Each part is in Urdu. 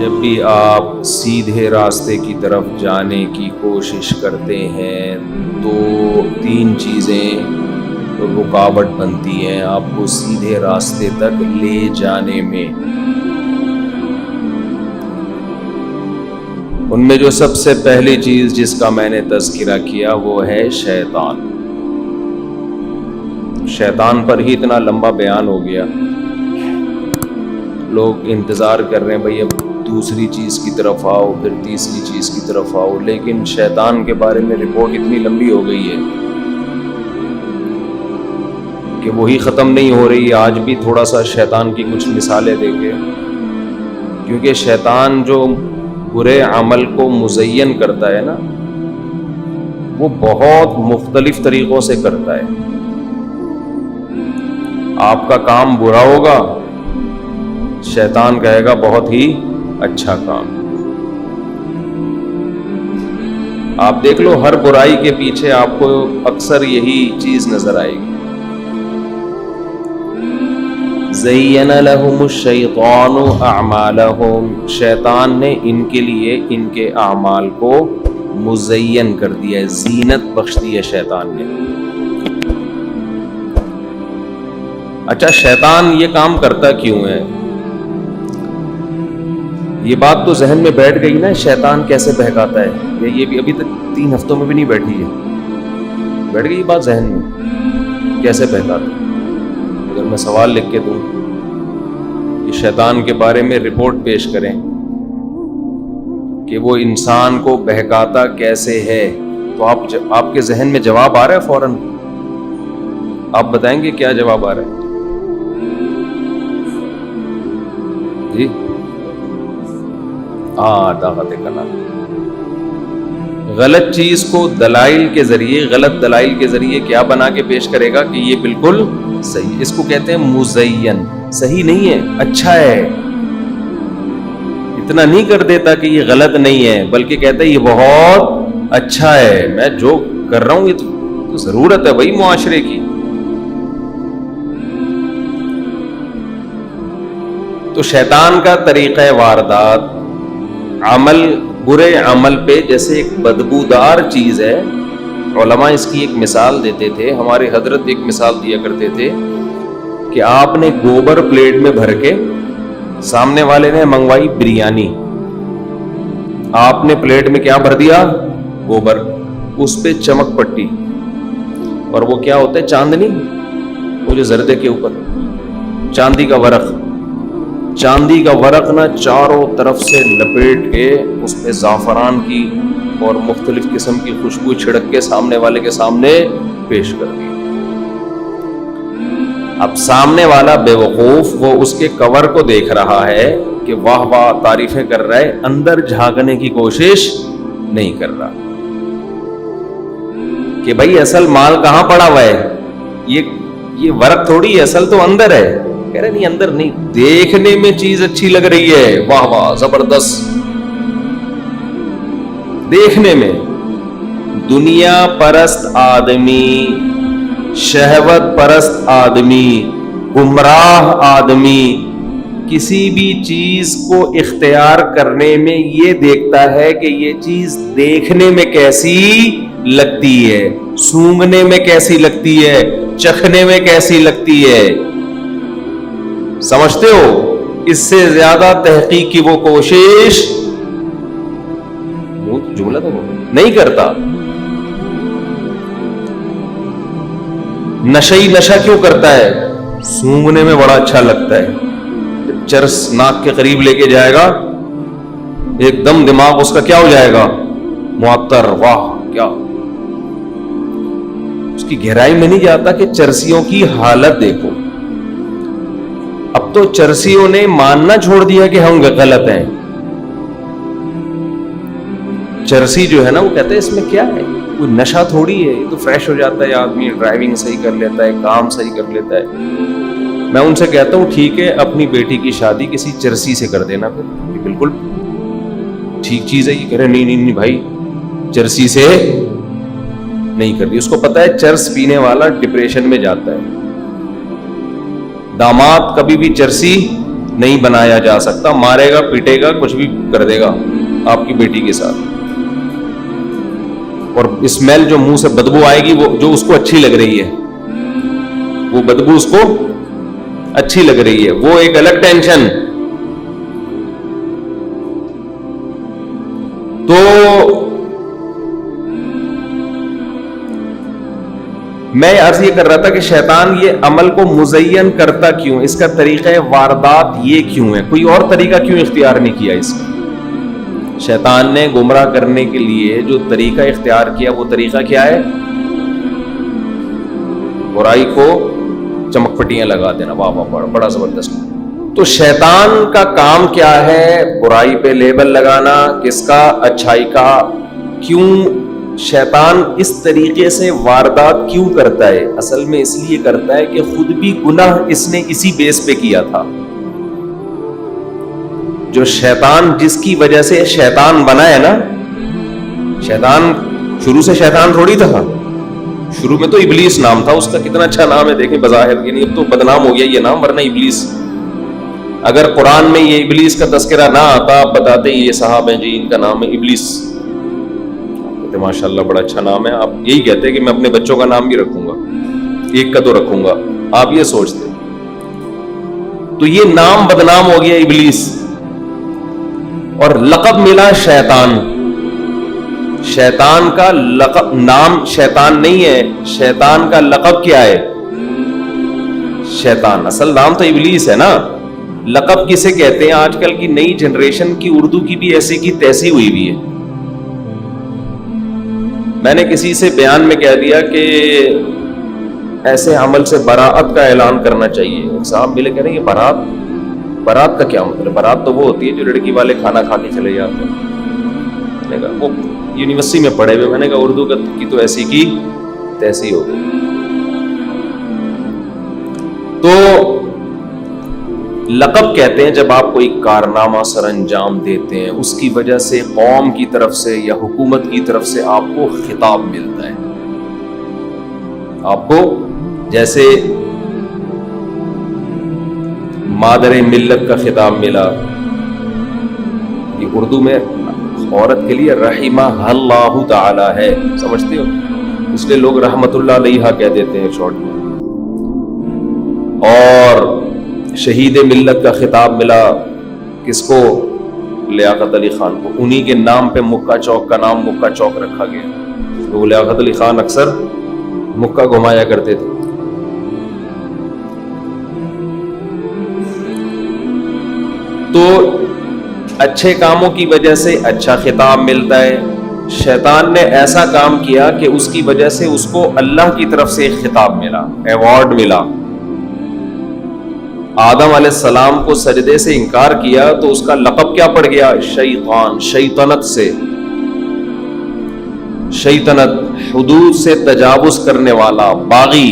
جب بھی آپ سیدھے راستے کی طرف جانے کی کوشش کرتے ہیں تو تین چیزیں رکاوٹ بنتی ہیں آپ کو سیدھے راستے تک لے جانے میں. ان میں جو سب سے پہلی چیز جس کا میں نے تذکرہ کیا وہ ہے شیطان. شیطان پر ہی اتنا لمبا بیان ہو گیا, لوگ انتظار کر رہے ہیں بھئی اب دوسری چیز کی طرف آؤ, پھر تیسری چیز کی طرف آؤ, لیکن شیطان کے بارے میں رپورٹ اتنی لمبی ہو گئی ہے کہ وہی ختم نہیں ہو رہی. آج بھی تھوڑا سا شیطان کی کچھ مثالیں دیکھیں, کیونکہ شیطان جو برے عمل کو مزین کرتا ہے نا, وہ بہت مختلف طریقوں سے کرتا ہے. آپ کا کام برا ہوگا, شیطان کہے گا بہت ہی اچھا کام. آپ دیکھ لو ہر برائی کے پیچھے آپ کو اکثر یہی چیز نظر آئے گی. زین لہم الشیطان اعمالہم, شیطان نے ان کے لیے ان کے اعمال کو مزین کر دیا ہے, زینت بخش دی ہے شیطان نے. اچھا شیطان یہ کام کرتا کیوں ہے؟ یہ بات تو ذہن میں بیٹھ گئی نا, شیطان کیسے بہکاتا ہے, یہ بھی ابھی تک 3 ہفتوں میں بھی نہیں بیٹھی ہے, بیٹھ گئی یہ بات ذہن میں کیسے بہکاتا ہے. اگر میں سوال لکھ کے دوں کہ شیطان کے بارے میں رپورٹ پیش کریں کہ وہ انسان کو بہکاتا کیسے ہے, تو آپ کے ذہن میں جواب آ رہا ہے فوراً؟ آپ بتائیں گے کیا جواب آ رہا ہے جی؟ طاقت کلام. غلط چیز کو دلائل کے ذریعے, غلط دلائل کے ذریعے کیا بنا کے پیش کرے گا کہ یہ بالکل صحیح. اس کو کہتے ہیں مزین. صحیح نہیں ہے, اچھا ہے. اتنا نہیں کر دیتا کہ یہ غلط نہیں ہے, بلکہ کہتا ہے یہ بہت اچھا ہے, میں جو کر رہا ہوں یہ تو ضرورت ہے بھائی معاشرے کی. تو شیطان کا طریقہ واردات عمل, برے عمل پہ جیسے ایک بدبودار چیز ہے. علماء اس کی ایک مثال دیتے تھے, ہمارے حضرت ایک مثال دیا کرتے تھے کہ آپ نے گوبر پلیٹ میں بھر کے, سامنے والے نے منگوائی بریانی, آپ نے پلیٹ میں کیا بھر دیا؟ گوبر. اس پہ چمک پٹی, اور وہ کیا ہوتا ہے چاندنی, وہ جو زردے کے اوپر چاندی کا ورق, چاندی کا ورق نہ چاروں طرف سے لپیٹ کے اس پہ زعفران کی اور مختلف قسم کی خوشبو چھڑک کے سامنے والے کے سامنے پیش کر دی. اب سامنے والا بے وقوف وہ اس کے کور کو دیکھ رہا ہے کہ واہ واہ تعریفیں کر رہا ہے, اندر جھانکنے کی کوشش نہیں کر رہا کہ بھائی اصل مال کہاں پڑا ہوا ہے, یہ ورق تھوڑی ہے, اصل تو اندر ہے. کہہ رہے نہیں اندر نہیں, دیکھنے میں چیز اچھی لگ رہی ہے, واہ واہ زبردست, دیکھنے میں. دنیا پرست آدمی, شہوت پرست آدمی, گمراہ آدمی کسی بھی چیز کو اختیار کرنے میں یہ دیکھتا ہے کہ یہ چیز دیکھنے میں کیسی لگتی ہے, سونگھنے میں کیسی لگتی ہے, چکھنے میں کیسی لگتی ہے. سمجھتے ہو؟ اس سے زیادہ تحقیق کی وہ کوشش جملہ تو نہیں کرتا. نشئی نشہ کیوں کرتا ہے؟ سونگھنے میں بڑا اچھا لگتا ہے. چرس ناک کے قریب لے کے جائے گا, ایک دم دماغ اس کا کیا ہو جائے گا؟ معطر, واہ کیا. اس کی گہرائی میں نہیں جاتا کہ چرسیوں کی حالت دیکھو. اب تو چرسیوں نے ماننا چھوڑ دیا کہ ہم غلط ہیں. چرسی جو ہے نا وہ کہتے ہیں اس میں کیا ہے, کوئی نشہ تھوڑی ہے, یہ تو فریش ہو جاتا ہے آدمی, ڈرائیونگ صحیح کر لیتا ہے, کام صحیح کر لیتا ہے. میں ان سے کہتا ہوں ٹھیک ہے اپنی بیٹی کی شادی کسی چرسی سے کر دینا, پھر بالکل ٹھیک چیز ہے. یہ کہہ رہے نہیں بھائی چرسی سے نہیں کرنی. اس کو پتا ہے چرس پینے والا ڈپریشن میں جاتا ہے. داماد کبھی بھی چرسی نہیں بنایا جا سکتا. مارے گا, پیٹے گا, کچھ بھی کر دے گا آپ کی بیٹی کے ساتھ. اور اسمیل جو منہ سے بدبو آئے گی, وہ جو اس کو اچھی لگ رہی ہے, وہ بدبو اس کو اچھی لگ رہی ہے, وہ ایک الگ ٹینشن. تو میں عرض یہ کر رہا تھا کہ شیطان یہ عمل کو مزین کرتا کیوں, اس کا طریقہ واردات یہ کیوں ہے, کوئی اور طریقہ کیوں اختیار نہیں کیا اس کا؟ شیطان نے گمراہ کرنے کے لیے جو طریقہ اختیار کیا وہ طریقہ کیا ہے؟ برائی کو چمک پٹیاں لگا دینا. واہ واہ, بڑا زبردست. تو شیطان کا کام کیا ہے؟ برائی پہ لیبل لگانا. کس کا؟ اچھائی کا. کیوں شیطان اس طریقے سے واردات کیوں کرتا ہے؟ اصل میں اس لیے کرتا ہے کہ خود بھی گناہ اس نے اسی بیس پہ کیا تھا. جو شیطان جس کی وجہ سے شیطان بنا ہے نا, شیطان شروع سے شیطان تھوڑی تھا. شروع میں تو ابلیس نام تھا اس کا. کتنا اچھا نام ہے دیکھیں بظاہر, یعنی اب تو بدنام ہو گیا یہ نام, ورنہ ابلیس. اگر قرآن میں یہ ابلیس کا تذکرہ نہ آتا, آپ بتاتے یہ صاحب ہیں جی ان کا نام ہے ابلیس, ماشاء اللہ بڑا اچھا نام ہے, آپ یہی کہتے کہ میں اپنے بچوں کا نام بھی رکھوں گا, ایک کا تو رکھوں گا, آپ یہ سوچتے. تو یہ نام بدنام ہو گیا ابلیس, اور لقب ملا شیطان. شیطان کا لقب, نام شیطان نہیں ہے, شیطان کا لقب کیا ہے؟ شیطان. اصل نام تو ابلیس ہے نا, لقب کسے کہتے ہیں؟ آج کل کی نئی جنریشن کی اردو کی بھی ایسی کی تیسی ہوئی بھی ہے. میں نے کسی سے بیان میں کہہ دیا کہ ایسے عمل سے براءت کا اعلان کرنا چاہیے. ایک صاحب ملے, کہہ رہے ہیں یہ برات کا کیا مطلب؟ برات تو وہ ہوتی ہے جو لڑکی والے کھانا کھا کے چلے جاتے ہیں. میں نے کہا وہ یونیورسٹی میں پڑھے ہوئے. میں نے کہا اردو کی تو ایسی کی تیسی ہو گئی. تو لقب کہتے ہیں جب آپ کوئی کارنامہ سر انجام دیتے ہیں, اس کی وجہ سے قوم کی طرف سے یا حکومت کی طرف سے آپ کو خطاب ملتا ہے. آپ کو جیسے مادر ملت کا خطاب ملا, یہ اردو میں عورت کے لیے رحمہ اللہ تعالی ہے, سمجھتے ہو, اس لیے لوگ رحمت اللہ علیہا کہہ دیتے ہیں شارٹ میں. اور شہید ملت کا خطاب ملا کس کو؟ لیاقت علی خان کو. انہی کے نام پہ مکہ چوک کا نام مکہ چوک رکھا گیا. تو لیاقت علی خان اکثر مکہ گھمایا کرتے تھے. تو اچھے کاموں کی وجہ سے اچھا خطاب ملتا ہے. شیطان نے ایسا کام کیا کہ اس کی وجہ سے اس کو اللہ کی طرف سے ایک خطاب ملا, ایوارڈ ملا. آدم علیہ السلام کو سجدے سے انکار کیا تو اس کا لقب کیا پڑ گیا؟ شیطان. شیطنت سے, شیطنت حدود سے تجاوز کرنے والا, باغی.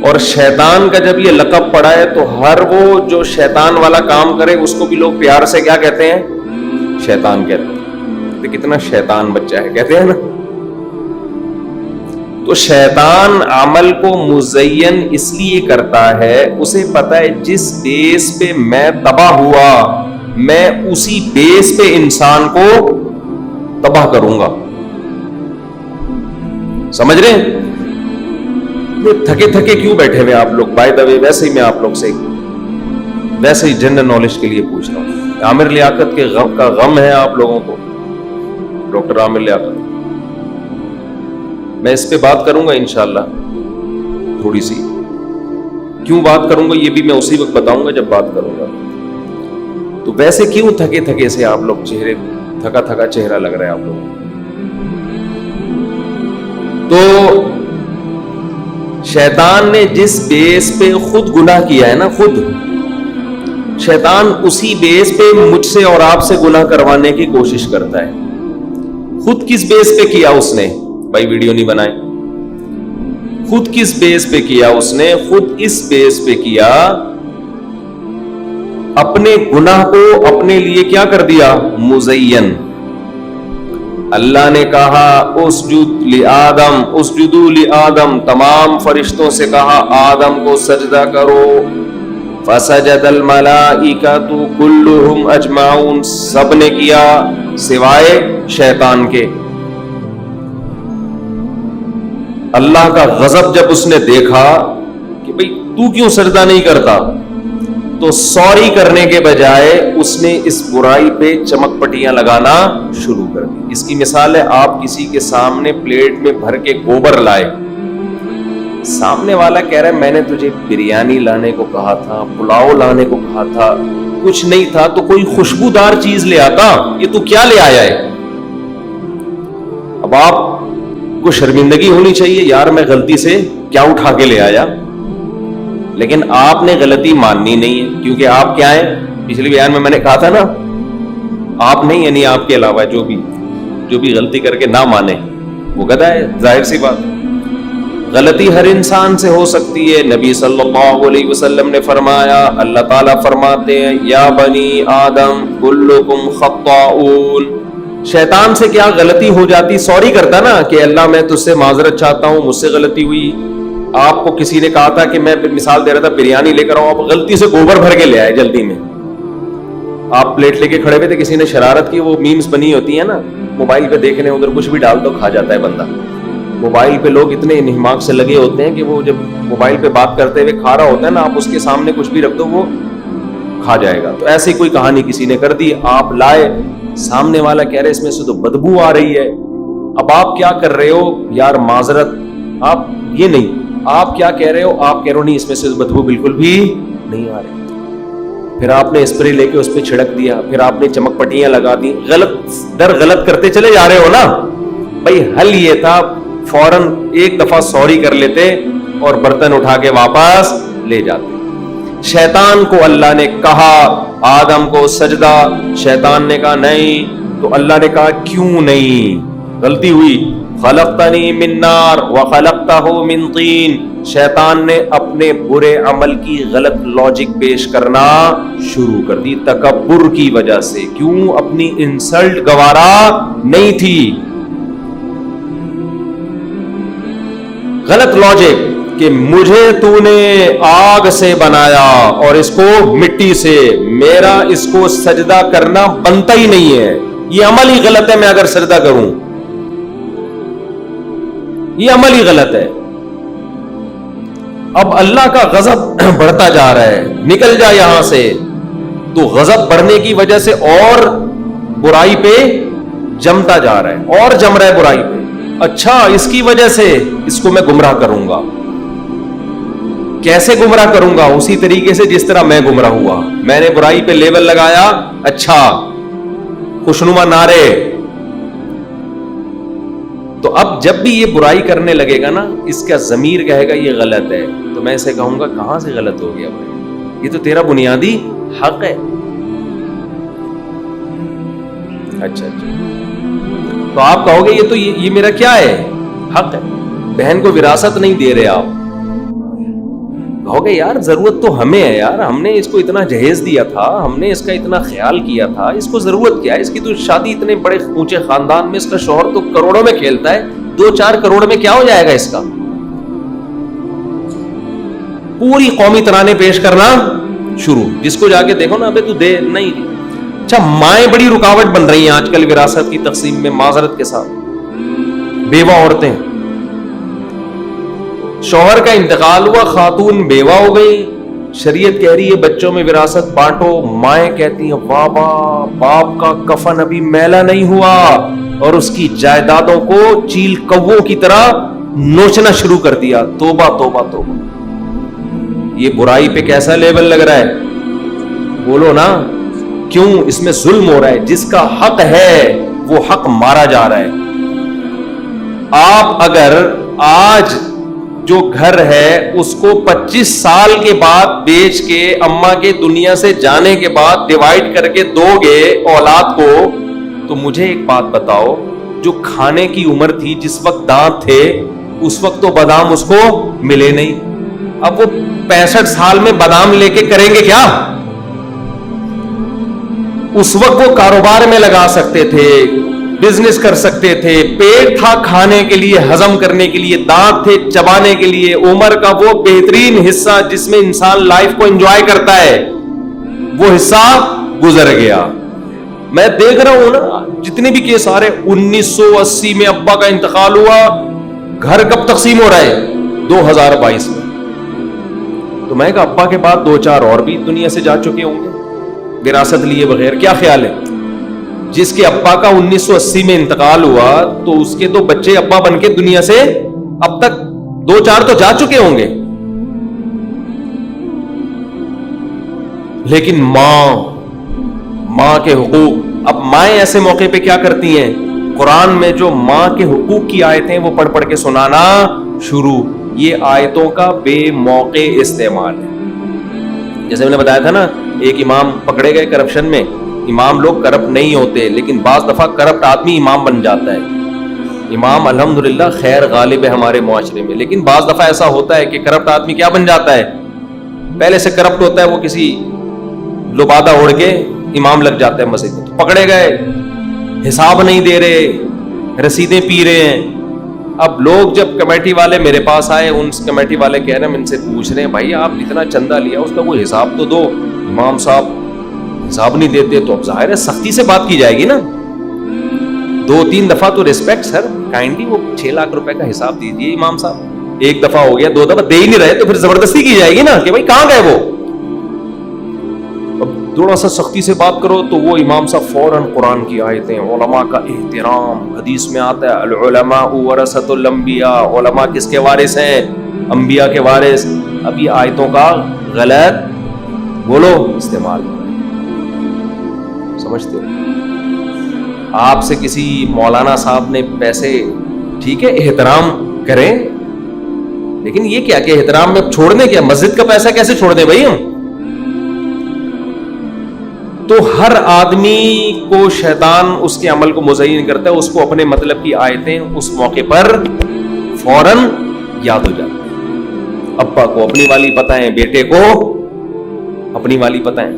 اور شیطان کا جب یہ لقب پڑا ہے تو ہر وہ جو شیطان والا کام کرے اس کو بھی لوگ پیار سے کیا کہتے ہیں؟ شیطان کہتے ہیں. تو کتنا شیطان بچہ ہے, کہتے ہیں نا. تو شیطان عمل کو مزین اس لیے کرتا ہے, اسے پتا ہے جس بیس پہ میں تباہ ہوا میں اسی بیس پہ انسان کو تباہ کروں گا. سمجھ رہے ہیں؟ تھکے تھکے کیوں بیٹھے ہوئے آپ لوگ؟ بائی دا وے ویسے ہی میں آپ لوگ سے ویسے ہی جنرل نالج کے لیے پوچھ رہا ہوں. عامر لیاقت کے غم کا غم ہے آپ لوگوں کو, ڈاکٹر عامر لیاقت. میں اس پہ بات کروں گا انشاءاللہ تھوڑی سی. کیوں بات کروں گا یہ بھی میں اسی وقت بتاؤں گا جب بات کروں گا. تو ویسے کیوں تھکے تھکے سے آپ لوگ, چہرے تھکا تھکا چہرہ لگ رہا ہے آپ لوگوں کو؟ تو شیطان نے جس بیس پہ خود گناہ کیا ہے نا, خود شیطان اسی بیس پہ مجھ سے اور آپ سے گناہ کروانے کی کوشش کرتا ہے. خود کس بیس پہ کیا اس نے؟ بھائی ویڈیو نہیں بنائے. خود کس بیس پہ کیا اس نے؟ خود اس بیس پہ کیا, اپنے گناہ کو اپنے لیے کیا کر دیا؟ مزین. اللہ نے کہا اسجد لآدم، اسجدوا لآدم، تمام فرشتوں سے کہا آدم کو سجدہ کرو. فسجد الملائکۃ کلہم اجمعون، سب نے کیا سوائے شیطان کے. اللہ کا غضب جب اس نے دیکھا کہ بھئی تو کیوں سجدہ نہیں کرتا، تو سوری کرنے کے بجائے اس نے اس برائی پہ چمک پٹیاں لگانا شروع کر دی. اس کی مثال ہے آپ کسی کے سامنے پلیٹ میں بھر کے گوبر لائے، سامنے والا کہہ رہا ہے میں نے تجھے بریانی لانے کو کہا تھا، پلاؤ لانے کو کہا تھا، کچھ نہیں تھا تو کوئی خوشبودار چیز لے آتا، یہ تو کیا لے آیا ہے. اب آپ کو شرمندگی ہونی چاہیے، یار میں غلطی سے کیا اٹھا کے لے آیا، لیکن آپ نے غلطی ماننی نہیں ہے، کیونکہ آپ کیا ہیں، پچھلے بیان میں نے کہا تھا نا، آپ نہیں یعنی آپ کے علاوہ جو بھی غلطی کر کے نہ مانے وہ گدھا ہے. ظاہر سی بات، غلطی ہر انسان سے ہو سکتی ہے. نبی صلی اللہ علیہ وسلم نے فرمایا، اللہ تعالیٰ فرماتے ہیں یا بنی آدم کلکم خطاؤون. شیطان سے کیا غلطی ہو جاتی، سوری کرتا نا کہ اللہ میں تجھ سے معذرت چاہتا ہوں، مجھ سے غلطی ہوئی. آپ کو کسی نے کہا تھا کہ میں مثال دے رہا تھا بریانی لے کر آؤں، آپ غلطی سے گوبر بھر کے لے آئے جلدی میں، آپ پلیٹ لے کے کھڑے ہوئے تھے، کسی نے شرارت کی، وہ میمز بنی ہوتی ہیں نا موبائل پہ دیکھنے، ادھر کچھ بھی ڈال دو کھا جاتا ہے بندہ. موبائل پہ لوگ اتنے انہماک سے لگے ہوتے ہیں کہ وہ جب موبائل پہ بات کرتے ہوئے کھا رہا ہوتا ہے نا، آپ اس کے سامنے کچھ بھی رکھ دو وہ کھا جائے گا. تو ایسی کوئی کہانی کسی نے کر دی، آپ لائے، سامنے والا کہہ رہے اس میں سے تو بدبو آ رہی ہے. اب آپ کیا کر رہے ہو، یار معذرت، آپ یہ نہیں، آپ کیا کہہ رہے ہو، آپ کہہ رہے ہو نہیں اس میں سے بدبو بالکل بھی نہیں آ رہی. پھر آپ نے اسپرے لے کے اس پہ چھڑک دیا، پھر آپ نے چمک پٹیاں لگا دی، غلط در غلط کرتے چلے جا رہے ہو نا. بھائی حل یہ تھا فوراً ایک دفعہ سوری کر لیتے اور برتن اٹھا کے واپس لے جاتے. شیطان کو اللہ نے کہا آدم کو سجدہ، شیطان نے کہا نہیں، تو اللہ نے کہا کیوں نہیں، غلطی ہوئی. خلقتنی من نار وخلقتہ من طین. شیطان نے اپنے برے عمل کی غلط لاجک پیش کرنا شروع کر دی تکبر کی وجہ سے. کیوں؟ اپنی انسلٹ گوارا نہیں تھی. غلط لاجک کہ مجھے تو نے آگ سے بنایا اور اس کو مٹی سے، میرا اس کو سجدہ کرنا بنتا ہی نہیں ہے، یہ عمل ہی غلط ہے، میں اگر سجدہ کروں یہ عمل ہی غلط ہے. اب اللہ کا غضب بڑھتا جا رہا ہے، نکل جا یہاں سے. تو غضب بڑھنے کی وجہ سے اور برائی پہ جمتا جا رہا ہے، اور جم رہا ہے برائی پہ. اچھا اس کی وجہ سے اس کو میں گمراہ کروں گا. کیسے گمراہ کروں گا؟ اسی طریقے سے جس طرح میں گمراہ ہوا. میں نے برائی پہ لیبل لگایا، اچھا خوشنما نعرے. تو اب جب بھی یہ برائی کرنے لگے گا نا، اس کا ضمیر کہے گا یہ غلط ہے، تو میں اسے کہوں گا کہاں سے غلط ہو گیا بھائی، یہ تو تیرا بنیادی حق ہے. اچھا تو آپ کہو گے یہ تو یہ میرا کیا ہے، حق ہے. بہن کو وراثت نہیں دے رہے آپ، کہو گے یار ضرورت تو ہمیں ہے، یار ہم نے اس کو اتنا جہیز دیا تھا، ہم نے اس کا اتنا خیال کیا تھا، اس کو ضرورت کیا ہے، اس کی تو شادی اتنے بڑے اونچے خاندان میں، اس کا شوہر تو کروڑوں میں کھیلتا ہے، 2-4 کروڑ میں کیا ہو جائے گا اس کا. پوری قومی ترانے پیش کرنا شروع، جس کو جا کے دیکھو نا ابے تو دے نہیں. اچھا مائیں بڑی رکاوٹ بن رہی ہیں آج کل وراثت کی تقسیم میں، معذرت کے ساتھ. بیوہ عورتیں، شوہر کا انتقال ہوا، خاتون بیوہ ہو گئی، شریعت کہہ رہی ہے بچوں میں وراثت بانٹو، مائیں کہتی ہیں بابا باپ کا کفن ابھی میلا نہیں ہوا، اور اس کی جائیدادوں کو چیل کووں کی طرح نوچنا شروع کر دیا. توبہ توبہ توبہ. یہ برائی پہ کیسا لیبل لگ رہا ہے، بولو نا. کیوں؟ اس میں ظلم ہو رہا ہے، جس کا حق ہے وہ حق مارا جا رہا ہے. آپ اگر آج جو گھر ہے اس کو 25 سال کے بعد بیچ کے اماں کے دنیا سے جانے کے بعد ڈیوائیڈ کر کے دو گے اولاد کو، تو مجھے ایک بات بتاؤ، جو کھانے کی عمر تھی، جس وقت دانت تھے، اس وقت تو بادام اس کو ملے نہیں. اب وہ 65 سال میں بادام لے کے کریں گے کیا؟ اس وقت وہ کاروبار میں لگا سکتے تھے، بزنس کر سکتے تھے, پیٹ تھا کھانے کے لیے, ہضم کرنے کے لیے, دانت تھے چبانے کے لیے, عمر کا وہ بہترین حصہ جس میں انسان لائف کو انجوائے کرتا ہے, وہ حصہ گزر گیا. میں دیکھ رہا ہوں نا جتنے بھی کیس آ رہے, 1980 میں ابا کا انتقال ہوا, گھر کب تقسیم ہو رہا ہے؟ 2022 میں. تو میں کہا ابا کے بعد 2-4 اور بھی دنیا سے جا چکے ہوں گے وراثت لیے بغیر. کیا خیال ہے؟ جس کے ابا کا 1980 میں انتقال ہوا تو اس کے تو بچے ابا بن کے دنیا سے اب تک 2-4 تو جا چکے ہوں گے. لیکن ماں کے حقوق, اب مائیں ایسے موقع پہ کیا کرتی ہیں؟ قرآن میں جو ماں کے حقوق کی آیتیں وہ پڑھ کے سنانا شروع. یہ آیتوں کا بے موقع استعمال ہے. جیسے میں نے بتایا تھا نا, ایک امام پکڑے گئے کرپشن میں. امام لوگ کرپٹ نہیں ہوتے, لیکن بعض دفعہ کرپٹ آدمی امام بن جاتا ہے. امام الحمدللہ خیر غالب ہے ہمارے معاشرے میں, لیکن بعض دفعہ ایسا ہوتا ہے کہ کرپٹ آدمی کیا بن جاتا ہے؟ پہلے سے کرپٹ ہوتا ہے, وہ کسی لبادہ اوڑھ کے امام لگ جاتا ہے مسجد میں. تو پکڑے گئے, حساب نہیں دے رہے, رسیدیں پی رہے ہیں. اب لوگ جب کمیٹی والے میرے پاس آئے, ان کمیٹی والے کہہ رہے ہیں, ان سے پوچھ رہے ہیں بھائی آپ اتنا چندہ لیا اس کا وہ حساب تو دو. امام صاحب حساب نہیں دیتے. تو اب ظاہر ہے سختی سے بات کی جائے گی نا. 2-3 دفعہ تو ریسپیکٹ سر, کائنڈلی وہ 6 لاکھ روپے کا حساب دیجیے امام صاحب. 1 دفعہ ہو گیا, 2 دفعہ دے ہی نہیں رہے تو پھر زبردستی کی جائے گی نا کہ بھائی کہاں گئے وہ. اب تھوڑا سا سختی سے بات کرو تو وہ امام صاحب فوراً قرآن کی آیتیں, علماء کا احترام. حدیث میں آتا ہے العلماء ورثۃ الانبیاء, علماء کس کے وارث ہیں؟ انبیاء کے وارث. اب یہ آیتوں کا غلط بولو استعمال ہو رہا ہے, سمجھتے ہو؟ آپ سے کسی مولانا صاحب نے پیسے, ٹھیک ہے احترام کریں, لیکن یہ کیا کہ احترام میں چھوڑنے کیا؟ مسجد کا پیسہ کیسے چھوڑ دیں بھائی ہم؟ تو ہر آدمی کو شیطان اس کے عمل کو مزین کرتا ہے, اس کو اپنے مطلب کی آیتیں اس موقع پر فوراً یاد ہو جاتی ہیں. ابا کو اپنی والی پتہ ہے, بیٹے کو اپنی والی پتہ ہے.